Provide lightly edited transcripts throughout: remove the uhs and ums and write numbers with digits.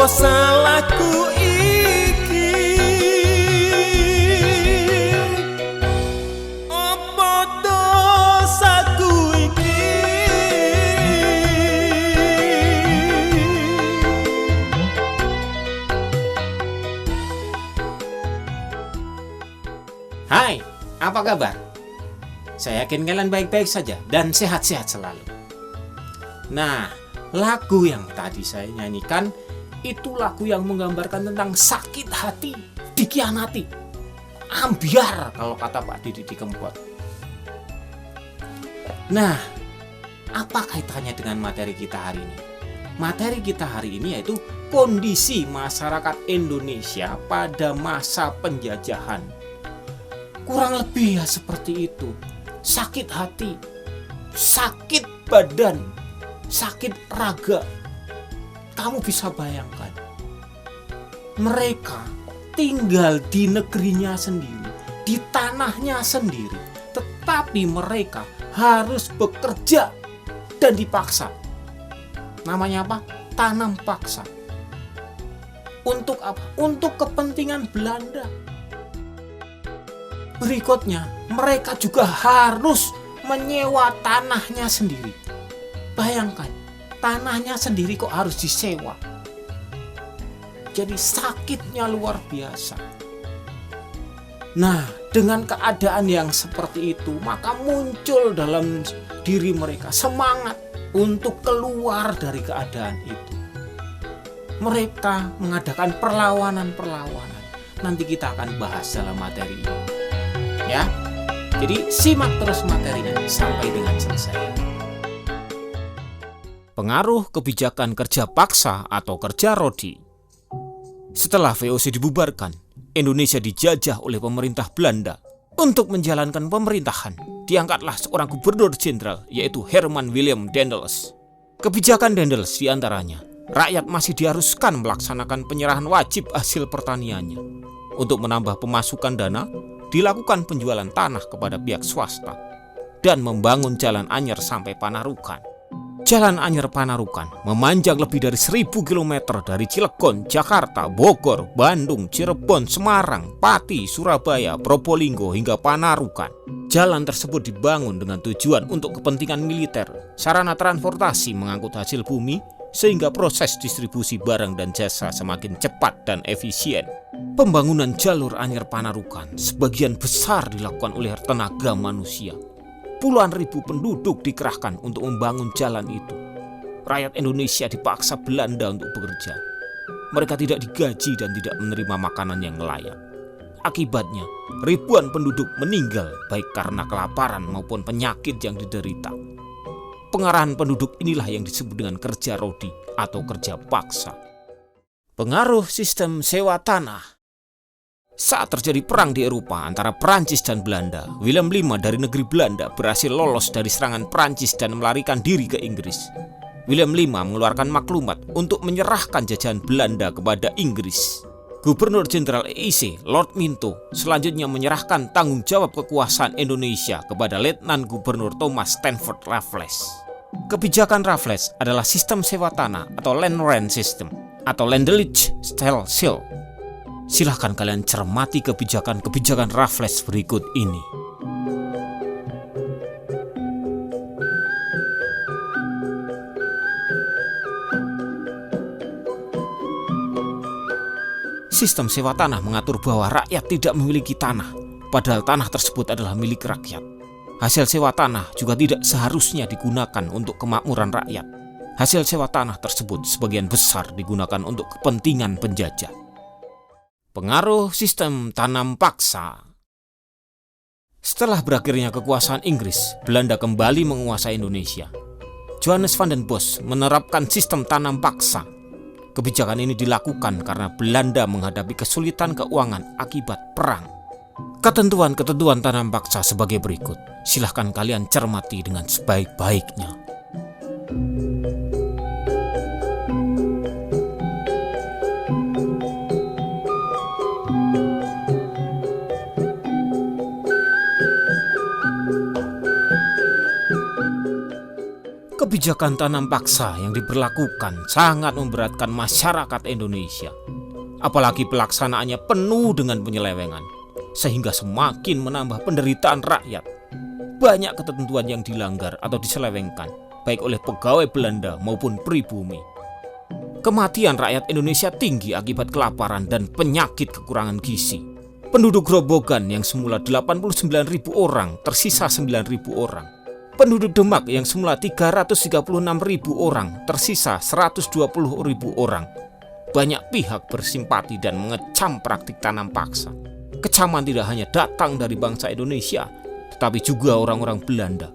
salahku iki? Apa dosaku iki? Hai, apa kabar? Saya yakin kalian baik-baik saja dan sehat-sehat selalu. Nah, lagu yang tadi saya nyanyikan itu lagu yang menggambarkan tentang sakit hati, dikhianati, ambiar kalau kata Pak Didi Kempot. Nah, apa kaitannya dengan materi kita hari ini? Materi kita hari ini yaitu kondisi masyarakat Indonesia pada masa penjajahan. Kurang lebih ya seperti itu. Sakit hati, sakit badan, sakit raga. Kamu bisa bayangkan, mereka tinggal di negerinya sendiri, di tanahnya sendiri, tetapi mereka harus bekerja dan dipaksa. Namanya apa? Tanam paksa. Untuk apa? Untuk kepentingan Belanda. Berikutnya, mereka juga harus menyewa tanahnya sendiri. Bayangkan, tanahnya sendiri kok harus disewa. Jadi sakitnya luar biasa. Nah, dengan keadaan yang seperti itu, maka muncul dalam diri mereka semangat untuk keluar dari keadaan itu. Mereka mengadakan perlawanan-perlawanan. Nanti kita akan bahas dalam materi ini. Ya, jadi simak terus materinya sampai dengan selesai. Pengaruh kebijakan kerja paksa atau kerja rodi. Setelah VOC dibubarkan, Indonesia dijajah oleh pemerintah Belanda. Untuk menjalankan pemerintahan, diangkatlah seorang gubernur jenderal, yaitu Herman Willem Daendels. Kebijakan Daendels diantaranya, rakyat masih diharuskan melaksanakan penyerahan wajib hasil pertaniannya. Untuk menambah pemasukan dana, dilakukan penjualan tanah kepada pihak swasta dan membangun jalan anyar sampai Panarukan. Jalan anyar Panarukan memanjang lebih dari 1000 km dari Cilegon, Jakarta, Bogor, Bandung, Cirebon, Semarang, Pati, Surabaya, Probolinggo hingga Panarukan. Jalan tersebut dibangun dengan tujuan untuk kepentingan militer, sarana transportasi mengangkut hasil bumi, sehingga proses distribusi barang dan jasa semakin cepat dan efisien. Pembangunan jalur anyar Panarukan sebagian besar dilakukan oleh tenaga manusia. Puluhan ribu penduduk dikerahkan untuk membangun jalan itu. Rakyat Indonesia dipaksa Belanda untuk bekerja. Mereka tidak digaji dan tidak menerima makanan yang layak. Akibatnya, ribuan penduduk meninggal baik karena kelaparan maupun penyakit yang diderita. Pengarahan penduduk inilah yang disebut dengan kerja rodi atau kerja paksa. Pengaruh sistem sewa tanah. Saat terjadi perang di Eropa antara Prancis dan Belanda, Willem V dari negeri Belanda berhasil lolos dari serangan Prancis dan melarikan diri ke Inggris. Willem V mengeluarkan maklumat untuk menyerahkan jajahan Belanda kepada Inggris. Gubernur Jenderal EIC, Lord Minto, selanjutnya menyerahkan tanggung jawab kekuasaan Indonesia kepada Letnan Gubernur Thomas Stanford Raffles. Kebijakan Raffles adalah sistem sewa tanah atau land rent system atau Ländliche Stellschild. Silahkan kalian cermati kebijakan-kebijakan Raffles berikut ini. Sistem sewa tanah mengatur bahwa rakyat tidak memiliki tanah, padahal tanah tersebut adalah milik rakyat. Hasil sewa tanah juga tidak seharusnya digunakan untuk kemakmuran rakyat. Hasil sewa tanah tersebut sebagian besar digunakan untuk kepentingan penjajah. Pengaruh sistem tanam paksa. Setelah berakhirnya kekuasaan Inggris, Belanda kembali menguasai Indonesia. Johannes van den Bosch menerapkan sistem tanam paksa. Kebijakan ini dilakukan karena Belanda menghadapi kesulitan keuangan akibat perang. Ketentuan-ketentuan tanam paksa sebagai berikut. Silahkan kalian cermati dengan sebaik-baiknya. Kebijakan tanam paksa yang diberlakukan sangat memberatkan masyarakat Indonesia. Apalagi pelaksanaannya penuh dengan penyelewengan, sehingga semakin menambah penderitaan rakyat. Banyak ketentuan yang dilanggar atau diselewengkan, baik oleh pegawai Belanda maupun pribumi. Kematian rakyat Indonesia tinggi akibat kelaparan dan penyakit kekurangan gizi. Penduduk Grobogan yang semula 89.000 orang tersisa 9.000 orang. Penduduk Demak yang semula 336.000 orang tersisa 120.000 orang. Banyak pihak bersimpati dan mengecam praktik tanam paksa. Kecaman tidak hanya datang dari bangsa Indonesia, tetapi juga orang-orang Belanda.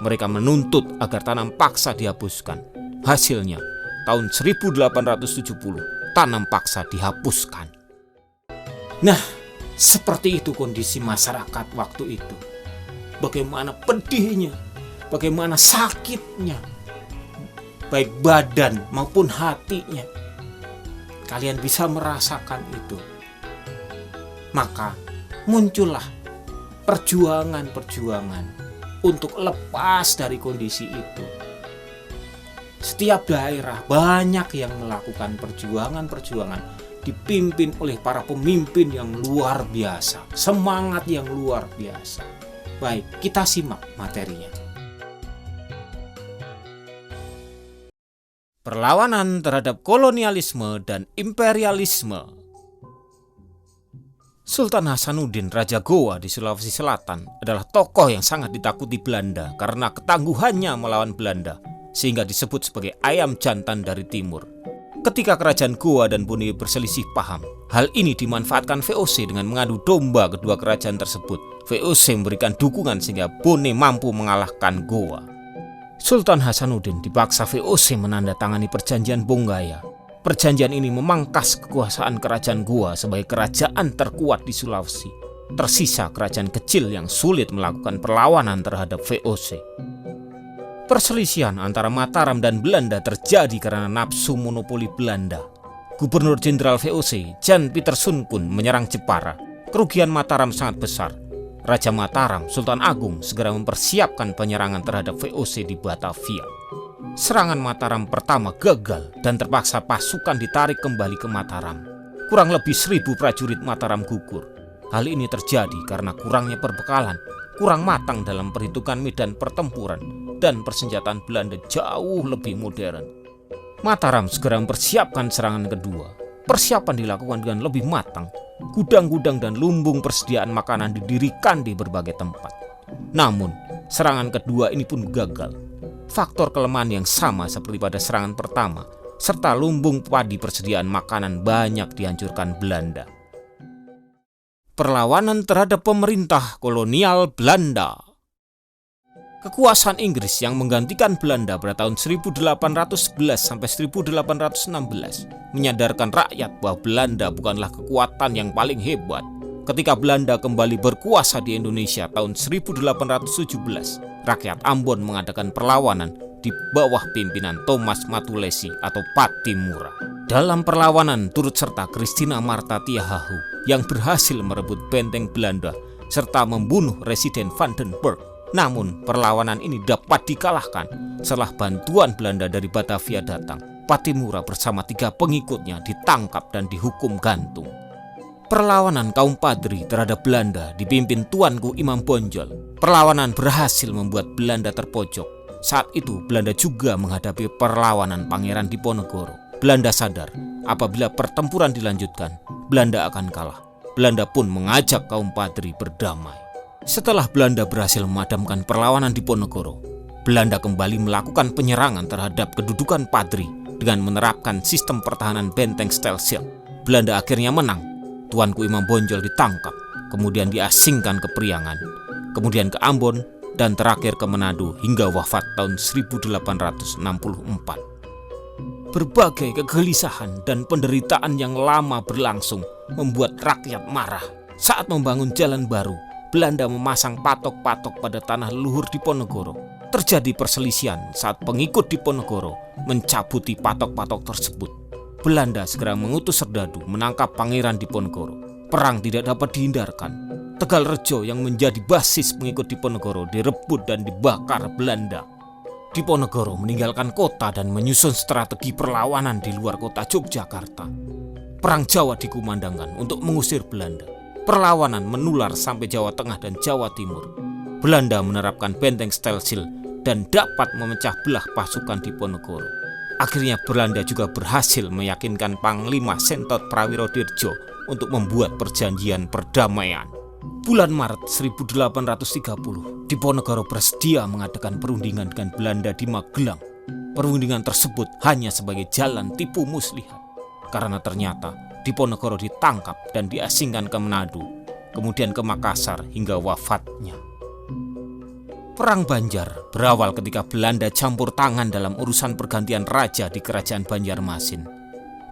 Mereka menuntut agar tanam paksa dihapuskan. Hasilnya, tahun 1870 tanam paksa dihapuskan. Nah, seperti itu kondisi masyarakat waktu itu. Bagaimana pedihnya, bagaimana sakitnya, baik badan maupun hatinya. Kalian bisa merasakan itu. Maka muncullah perjuangan-perjuangan untuk lepas dari kondisi itu. Setiap daerah banyak yang melakukan perjuangan-perjuangan dipimpin oleh para pemimpin yang luar biasa, semangat yang luar biasa. Baik, kita simak materinya. Perlawanan terhadap kolonialisme dan imperialisme. Sultan Hasanuddin, Raja Goa di Sulawesi Selatan, adalah tokoh yang sangat ditakuti Belanda karena ketangguhannya melawan Belanda, sehingga disebut sebagai ayam jantan dari timur. Ketika kerajaan Goa dan Bone berselisih paham, hal ini dimanfaatkan VOC dengan mengadu domba kedua kerajaan tersebut. VOC memberikan dukungan sehingga Bone mampu mengalahkan Goa. Sultan Hasanuddin dipaksa VOC menandatangani perjanjian Bonggaya. Perjanjian ini memangkas kekuasaan kerajaan Goa sebagai kerajaan terkuat di Sulawesi. Tersisa kerajaan kecil yang sulit melakukan perlawanan terhadap VOC. Perselisihan antara Mataram dan Belanda terjadi karena nafsu monopoli Belanda. Gubernur Jenderal VOC, Jan Pieter Soenkoen, menyerang Jepara. Kerugian Mataram sangat besar. Raja Mataram, Sultan Agung, segera mempersiapkan penyerangan terhadap VOC di Batavia. Serangan Mataram pertama gagal dan terpaksa pasukan ditarik kembali ke Mataram. Kurang lebih 1.000 prajurit Mataram gugur. Hal ini terjadi karena kurangnya perbekalan, kurang matang dalam perhitungan medan pertempuran, dan persenjataan Belanda jauh lebih modern. Mataram segera mempersiapkan serangan kedua. Persiapan dilakukan dengan lebih matang. Gudang-gudang dan lumbung persediaan makanan didirikan di berbagai tempat. Namun, serangan kedua ini pun gagal. Faktor kelemahan yang sama seperti pada serangan pertama, serta lumbung padi persediaan makanan banyak dihancurkan Belanda. Perlawanan terhadap pemerintah kolonial Belanda. Kekuasaan Inggris yang menggantikan Belanda pada tahun 1811 sampai 1816 menyadarkan rakyat bahwa Belanda bukanlah kekuatan yang paling hebat. Ketika Belanda kembali berkuasa di Indonesia tahun 1817, rakyat Ambon mengadakan perlawanan di bawah pimpinan Thomas Matulesi atau Pattimura. Dalam perlawanan turut serta Christina Martha Tiahahu yang berhasil merebut benteng Belanda serta membunuh Residen Vandenberg. Namun perlawanan ini dapat dikalahkan setelah bantuan Belanda dari Batavia datang. Pattimura bersama 3 pengikutnya ditangkap dan dihukum gantung. Perlawanan kaum Padri terhadap Belanda dipimpin Tuanku Imam Bonjol. Perlawanan berhasil membuat Belanda terpojok. Saat itu Belanda juga menghadapi perlawanan Pangeran Diponegoro. Belanda sadar apabila pertempuran dilanjutkan, Belanda akan kalah. Belanda pun mengajak kaum Padri berdamai. Setelah Belanda berhasil memadamkan perlawanan Diponegoro, Belanda kembali melakukan penyerangan terhadap kedudukan Padri dengan menerapkan sistem pertahanan benteng Stelsel. Belanda akhirnya menang. Tuanku Imam Bonjol ditangkap, kemudian diasingkan ke Priangan, kemudian ke Ambon, dan terakhir ke Manado hingga wafat tahun 1864. Berbagai kegelisahan dan penderitaan yang lama berlangsung membuat rakyat marah. Saat membangun jalan baru, Belanda memasang patok-patok pada tanah leluhur Diponegoro. Terjadi perselisihan saat pengikut Diponegoro mencabuti patok-patok tersebut. Belanda segera mengutus serdadu menangkap Pangeran Diponegoro. Perang tidak dapat dihindarkan. Tegalrejo yang menjadi basis pengikut Diponegoro direbut dan dibakar Belanda. Diponegoro meninggalkan kota dan menyusun strategi perlawanan di luar kota Yogyakarta. Perang Jawa dikumandangkan untuk mengusir Belanda. Perlawanan menular sampai Jawa Tengah dan Jawa Timur. Belanda menerapkan benteng Stelzil dan dapat memecah belah pasukan Diponegoro. Akhirnya Belanda juga berhasil meyakinkan Panglima Sentot Prawirodirjo untuk membuat perjanjian perdamaian. Bulan Maret 1830, Diponegoro bersedia mengadakan perundingan dengan Belanda di Magelang. Perundingan tersebut hanya sebagai jalan tipu muslihat, karena ternyata Diponegoro ditangkap dan diasingkan ke Manado, kemudian ke Makassar hingga wafatnya. Perang Banjar berawal ketika Belanda campur tangan dalam urusan pergantian raja di Kerajaan Banjarmasin.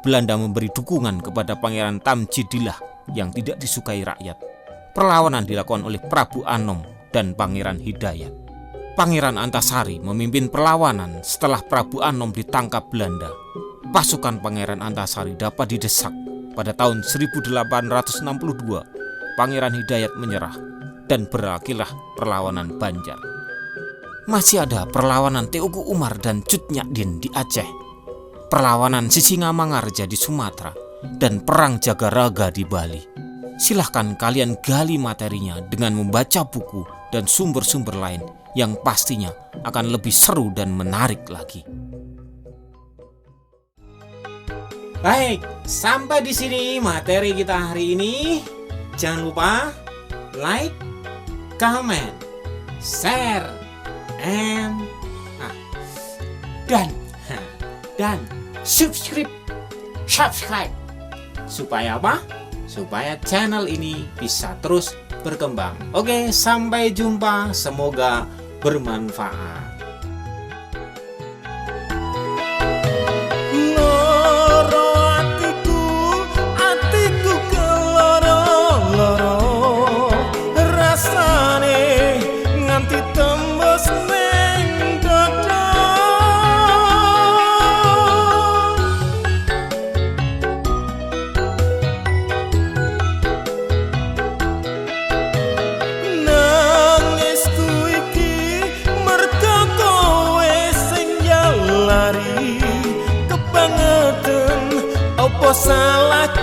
Belanda memberi dukungan kepada Pangeran Tamjidillah yang tidak disukai rakyat. Perlawanan dilakukan oleh Prabu Anom dan Pangeran Hidayat. Pangeran Antasari memimpin perlawanan setelah Prabu Anom ditangkap Belanda. Pasukan Pangeran Antasari dapat didesak. Pada tahun 1862, Pangeran Hidayat menyerah dan berakhirlah perlawanan Banjar. Masih ada perlawanan Teuku Umar dan Cut Nyak-din di Aceh, perlawanan Sisingamangaraja di Sumatera, dan Perang Jagaraga di Bali. Silahkan kalian gali materinya dengan membaca buku dan sumber-sumber lain yang pastinya akan lebih seru dan menarik lagi. Baik, sampai di sini materi kita hari ini. Jangan lupa like, comment, share, dan subscribe. Supaya apa? Supaya channel ini bisa terus berkembang. Oke, sampai jumpa. Semoga bermanfaat. Salah